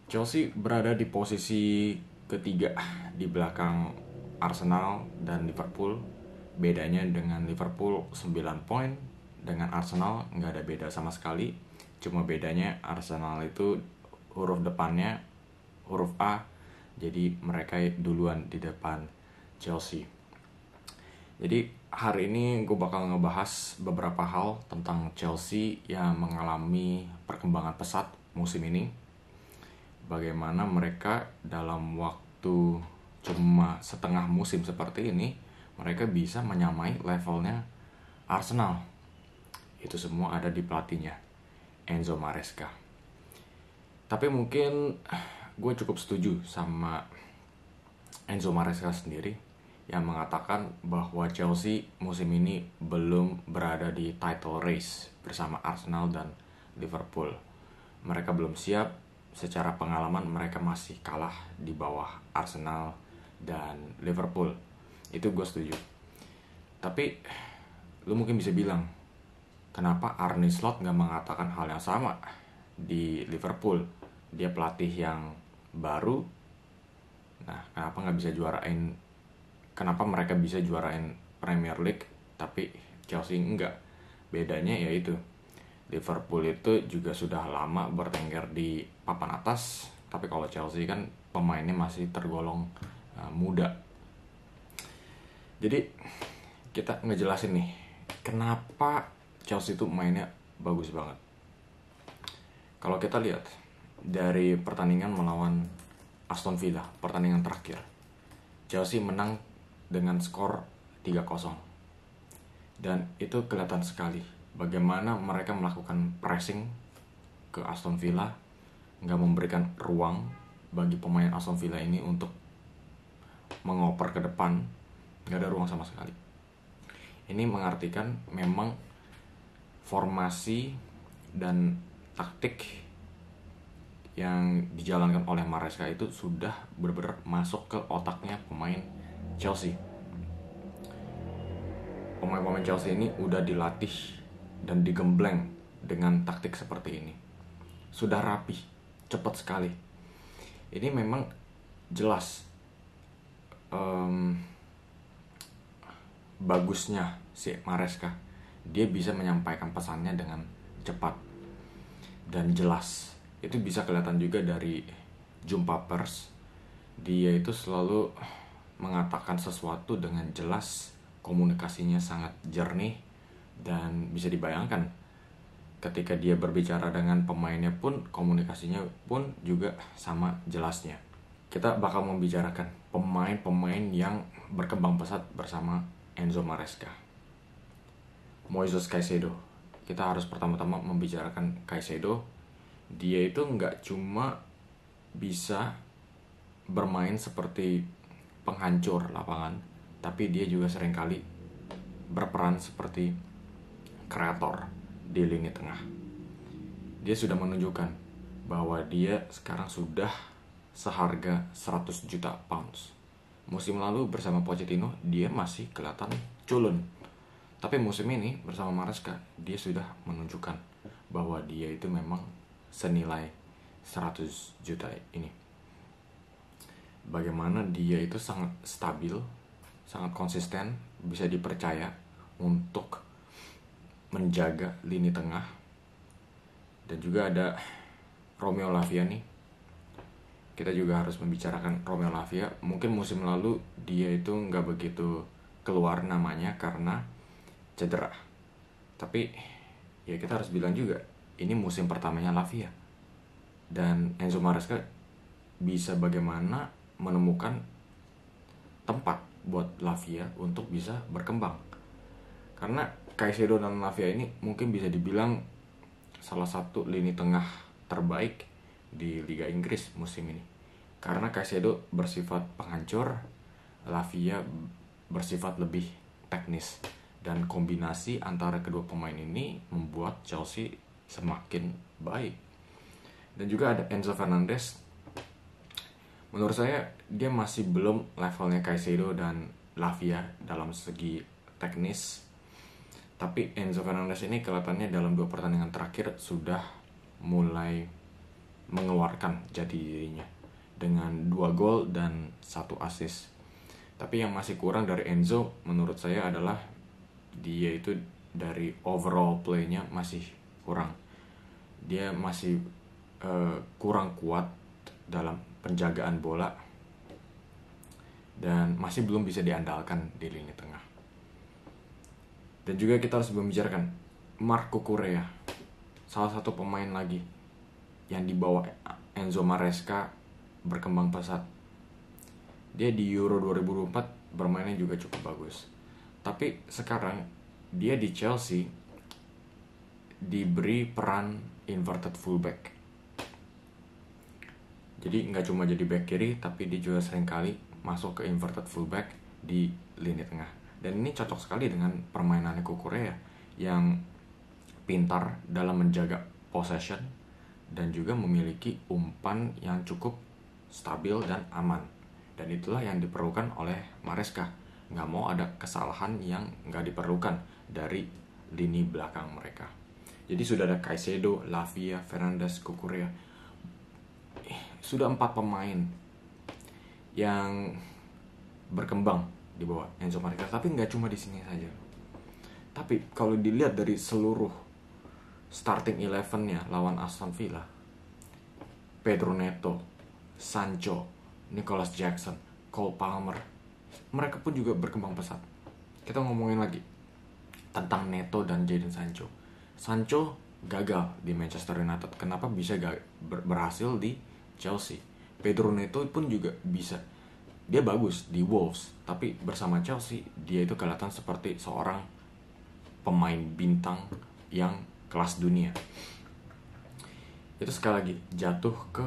Chelsea berada di posisi ketiga di belakang Arsenal dan Liverpool. Bedanya dengan Liverpool 9 poin, dengan Arsenal nggak ada beda sama sekali. Cuma bedanya Arsenal itu huruf depannya huruf A, jadi mereka duluan di depan Chelsea. Jadi hari ini gue bakal ngebahas beberapa hal tentang Chelsea yang mengalami perkembangan pesat musim ini. Bagaimana mereka dalam waktu cuma setengah musim seperti ini, mereka bisa menyamai levelnya Arsenal. Itu semua ada di pelatihnya, Enzo Maresca. Tapi mungkin gue cukup setuju sama Enzo Maresca sendiri yang mengatakan bahwa Chelsea musim ini belum berada di title race bersama Arsenal dan Liverpool. Mereka belum siap, secara pengalaman mereka masih kalah di bawah Arsenal dan Liverpool. Itu gue setuju. Tapi lu mungkin bisa bilang, kenapa Arne Slot gak mengatakan hal yang sama di Liverpool? Dia pelatih yang baru. Nah, kenapa mereka bisa juarain Premier League tapi Chelsea enggak? Bedanya yaitu Liverpool itu juga sudah lama bertengger di papan atas, tapi kalau Chelsea kan pemainnya masih tergolong muda. Jadi kita ngejelasin nih, kenapa Chelsea itu mainnya bagus banget. Kalau kita lihat dari pertandingan melawan Aston Villa, pertandingan terakhir, Chelsea menang dengan skor 3-0. Dan itu kelihatan sekali bagaimana mereka melakukan pressing ke Aston Villa, nggak memberikan ruang bagi pemain Aston Villa ini untuk mengoper ke depan, nggak ada ruang sama sekali. Ini mengartikan memang formasi dan taktik yang dijalankan oleh Maresca itu sudah benar-benar masuk ke otaknya pemain Chelsea. Pemain-pemain Chelsea ini udah dilatih dan digembleng dengan taktik seperti ini. Sudah rapi, cepat sekali. Ini memang jelas bagusnya si Maresca. Dia bisa menyampaikan pesannya dengan cepat dan jelas. Itu bisa kelihatan juga dari jumpa pers. Dia itu selalu mengatakan sesuatu dengan jelas, komunikasinya sangat jernih, dan bisa dibayangkan ketika dia berbicara dengan pemainnya pun komunikasinya pun juga sama jelasnya. Kita bakal membicarakan pemain-pemain yang berkembang pesat bersama Enzo Maresca. Moises Caicedo. Kita harus pertama-tama membicarakan Caicedo. Dia itu nggak cuma bisa bermain seperti penghancur lapangan, tapi dia juga seringkali berperan seperti kreator di lini tengah. Dia sudah menunjukkan bahwa dia sekarang sudah seharga 100 juta pounds. Musim lalu bersama Pochettino dia masih kelihatan culun, tapi musim ini bersama Maresca dia sudah menunjukkan bahwa dia itu memang senilai 100 juta ini. Bagaimana dia itu sangat stabil, sangat konsisten, bisa dipercaya untuk menjaga lini tengah. Dan juga ada Romeo Lavia nih. Kita juga harus membicarakan Romeo Lavia. Mungkin musim lalu dia itu nggak begitu keluar namanya karena cedera. Tapi ya kita harus bilang juga, ini musim pertamanya Lavia. Dan Enzo Maresca bisa bagaimana menemukan tempat buat Lavia untuk bisa berkembang. Karena Caicedo dan Lavia ini mungkin bisa dibilang salah satu lini tengah terbaik di Liga Inggris musim ini. Karena Caicedo bersifat penghancur, Lavia bersifat lebih teknis. Dan kombinasi antara kedua pemain ini membuat Chelsea semakin baik. Dan juga ada Enzo Fernandez. Menurut saya dia masih belum levelnya Caicedo dan Lavia dalam segi teknis. Tapi Enzo Fernandez ini kelihatannya dalam 2 pertandingan terakhir sudah mulai mengeluarkan jati dirinya dengan 2 gol dan 1 assist. Tapi yang masih kurang dari Enzo menurut saya adalah dia itu dari overall play-nya masih kurang. Dia masih kurang kuat dalam penjagaan bola dan masih belum bisa diandalkan di lini tengah. Dan juga kita harus membicarakan Marc Cucurella, salah satu pemain lagi yang dibawa Enzo Maresca berkembang pesat. Dia di Euro 2024 bermainnya juga cukup bagus. Tapi sekarang dia di Chelsea diberi peran inverted fullback. Jadi nggak cuma jadi back kiri, tapi dia juga seringkali masuk ke inverted fullback di lini tengah. Dan ini cocok sekali dengan permainannya Cucurella yang pintar dalam menjaga possession dan juga memiliki umpan yang cukup stabil dan aman. Dan itulah yang diperlukan oleh Maresca. Nggak mau ada kesalahan yang nggak diperlukan dari lini belakang mereka. Jadi sudah ada Caicedo, Lavia, Fernandes, Cucurella. Sudah 4 pemain yang berkembang di bawah Enzo Maresca. Tapi nggak cuma di sini saja. Tapi kalau dilihat dari seluruh starting 11-nya lawan Aston Villa, Pedro Neto, Sancho, Nicholas Jackson, Cole Palmer, mereka pun juga berkembang pesat. Kita ngomongin lagi tentang Neto dan Jadon Sancho. Sancho gagal di Manchester United. Kenapa bisa berhasil di Chelsea? Pedro Neto pun juga bisa. Dia bagus di Wolves, tapi bersama Chelsea dia itu kelihatan seperti seorang pemain bintang yang kelas dunia. Itu sekali lagi jatuh ke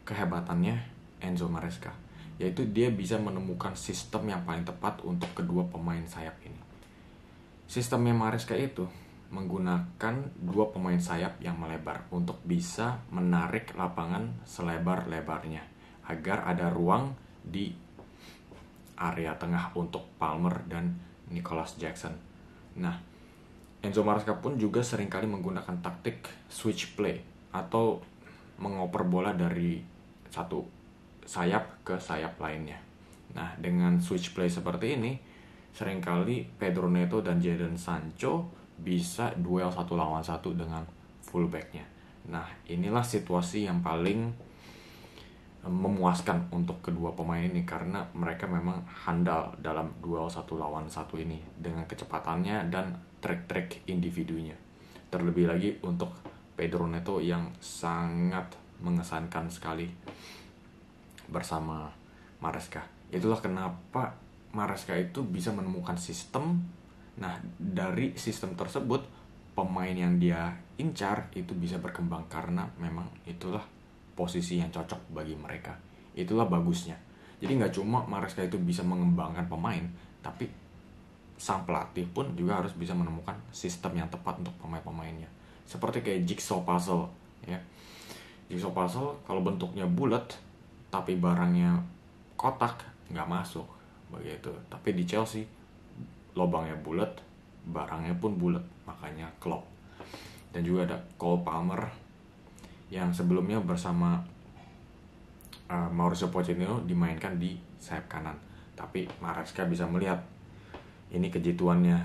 kehebatannya Enzo Maresca, yaitu dia bisa menemukan sistem yang paling tepat untuk kedua pemain sayap ini. Sistemnya Maresca itu menggunakan 2 pemain sayap yang melebar untuk bisa menarik lapangan selebar-lebarnya agar ada ruang di area tengah untuk Palmer dan Nicholas Jackson. Nah, Enzo Maresca pun juga seringkali menggunakan taktik switch play atau mengoper bola dari satu sayap ke sayap lainnya. Nah, dengan switch play seperti ini, seringkali Pedro Neto dan Jadon Sancho bisa duel 1 lawan 1 dengan fullbacknya. Nah, inilah situasi yang paling memuaskan untuk kedua pemain ini karena mereka memang handal dalam duel 1 lawan 1 ini dengan kecepatannya dan trik-trik individunya. Terlebih lagi untuk Pedro Neto yang sangat mengesankan sekali bersama Maresca. Itulah kenapa Maresca itu bisa menemukan sistem. Nah, dari sistem tersebut pemain yang dia incar itu bisa berkembang karena memang itulah posisi yang cocok bagi mereka. Itulah bagusnya. Jadi nggak cuma Maresca itu bisa mengembangkan pemain, tapi sang pelatih pun juga harus bisa menemukan sistem yang tepat untuk pemain-pemainnya. Seperti kayak jigsaw puzzle, ya. Jigsaw puzzle kalau bentuknya bulat tapi barangnya kotak nggak masuk begitu. Tapi di Chelsea lubangnya bulat, barangnya pun bulat, makanya klop. Dan juga ada Cole Palmer yang sebelumnya bersama Mauricio Pochettino dimainkan di sayap kanan. Tapi Maresca bisa melihat ini kejituannya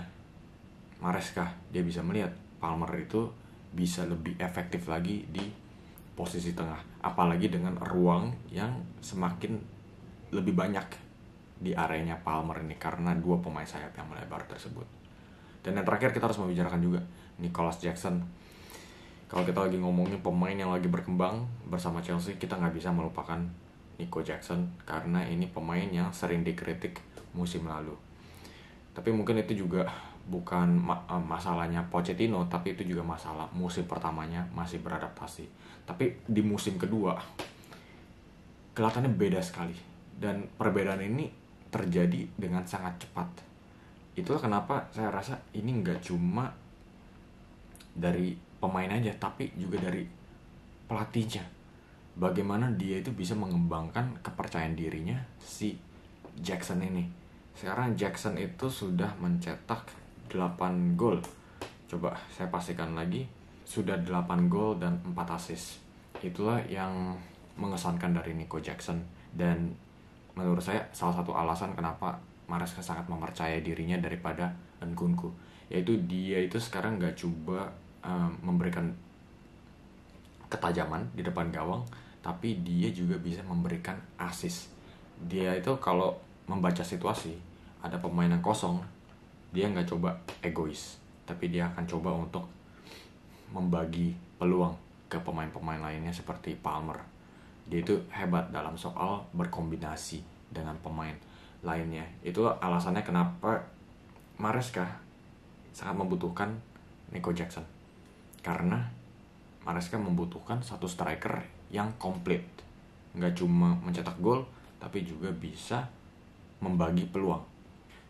Maresca. Dia bisa melihat Palmer itu bisa lebih efektif lagi di posisi tengah. Apalagi dengan ruang yang semakin lebih banyak di areanya Palmer ini karena 2 pemain sayap yang melebar tersebut. Dan yang terakhir kita harus membicarakan juga Nicholas Jackson. Kalau kita lagi ngomongin pemain yang lagi berkembang bersama Chelsea, kita nggak bisa melupakan Nico Jackson karena ini pemain yang sering dikritik musim lalu. Tapi mungkin itu juga bukan masalahnya Pochettino, tapi itu juga masalah musim pertamanya masih beradaptasi. Tapi di musim kedua kelihatannya beda sekali, dan perbedaan ini terjadi dengan sangat cepat. Itulah kenapa saya rasa ini nggak cuma dari pemain aja, tapi juga dari pelatihnya. Bagaimana dia itu bisa mengembangkan kepercayaan dirinya si Jackson ini. Sekarang Jackson itu sudah mencetak 8 gol. Coba saya pastikan lagi, sudah 8 gol dan 4 assist. itulah yang mengesankan dari Nico Jackson, dan menurut saya salah satu alasan kenapa Maresca sangat mempercayai dirinya daripada Nkunku, yaitu dia itu sekarang nggak coba memberikan ketajaman di depan gawang, tapi dia juga bisa memberikan assist. Dia itu kalau membaca situasi, ada pemain yang kosong, dia nggak coba egois, tapi dia akan coba untuk membagi peluang ke pemain-pemain lainnya seperti Palmer. Dia itu hebat dalam soal berkombinasi dengan pemain lainnya. Itu alasannya kenapa Maresca sangat membutuhkan Nico Jackson. Karena Maresca membutuhkan satu striker yang komplit. Nggak cuma mencetak gol, tapi juga bisa membagi peluang.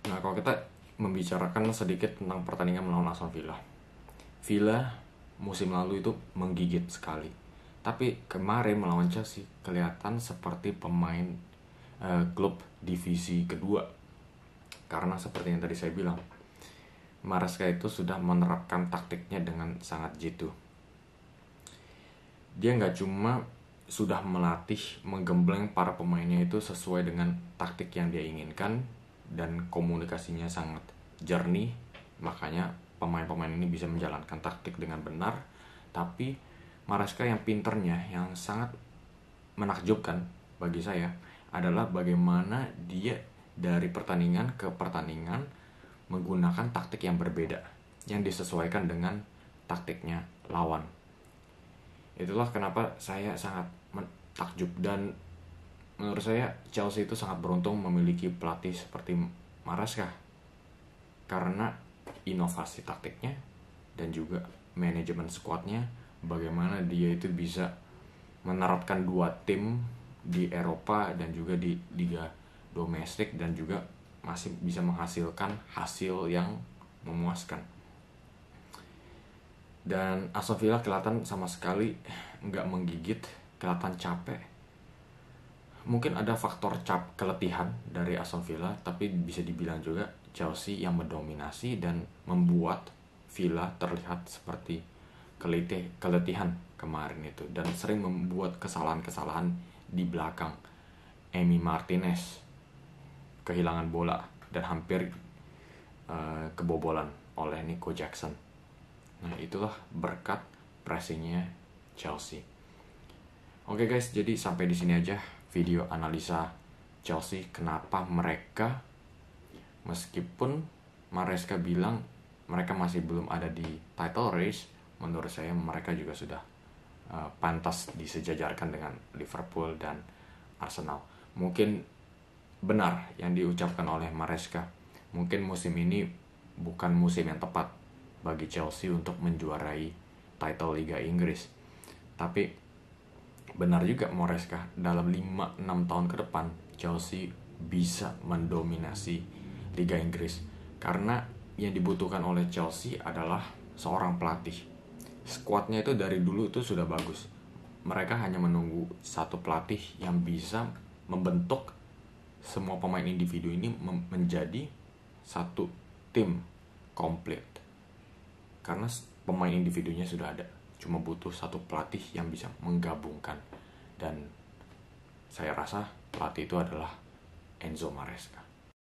Nah, kalau kita membicarakan sedikit tentang pertandingan melawan Aston Villa. Villa musim lalu itu menggigit sekali. Tapi kemarin melawan Chelsea kelihatan seperti pemain klub divisi kedua. Karena seperti yang tadi saya bilang, Maresca itu sudah menerapkan taktiknya dengan sangat jitu. Dia nggak cuma sudah melatih, menggembleng para pemainnya itu sesuai dengan taktik yang dia inginkan, dan komunikasinya sangat jernih, makanya pemain-pemain ini bisa menjalankan taktik dengan benar. Tapi Maresca yang pinternya, yang sangat menakjubkan bagi saya adalah bagaimana dia dari pertandingan ke pertandingan menggunakan taktik yang berbeda, yang disesuaikan dengan taktiknya lawan. Itulah kenapa saya sangat takjub, dan menurut saya Chelsea itu sangat beruntung memiliki pelatih seperti Maresca, karena inovasi taktiknya dan juga manajemen skuadnya, bagaimana dia itu bisa menerapkan dua tim di Eropa dan juga di liga domestik, dan juga masih bisa menghasilkan hasil yang memuaskan. Dan Aston Villa kelihatan sama sekali nggak menggigit, kelihatan capek. Mungkin ada faktor keletihan dari Aston Villa, tapi bisa dibilang juga Chelsea yang mendominasi dan membuat Villa terlihat seperti keletihan kemarin itu, dan sering membuat kesalahan-kesalahan di belakang. Emi Martinez kehilangan bola dan hampir kebobolan oleh Nico Jackson. Nah, itulah berkat pressingnya Chelsea. Oke guys, jadi sampai di sini aja video analisa Chelsea. Kenapa mereka, meskipun Maresca bilang mereka masih belum ada di title race, menurut saya mereka juga sudah pantas disejajarkan dengan Liverpool dan Arsenal. Mungkin benar yang diucapkan oleh Maresca, mungkin musim ini bukan musim yang tepat bagi Chelsea untuk menjuarai title Liga Inggris. Tapi benar juga Maresca, dalam 5-6 tahun ke depan Chelsea bisa mendominasi Liga Inggris. Karena yang dibutuhkan oleh Chelsea adalah seorang pelatih. Skuadnya itu dari dulu itu sudah bagus. Mereka hanya menunggu satu pelatih yang bisa membentuk semua pemain individu ini menjadi satu tim komplit. Karena pemain individunya sudah ada, cuma butuh satu pelatih yang bisa menggabungkan. Dan saya rasa pelatih itu adalah Enzo Maresca.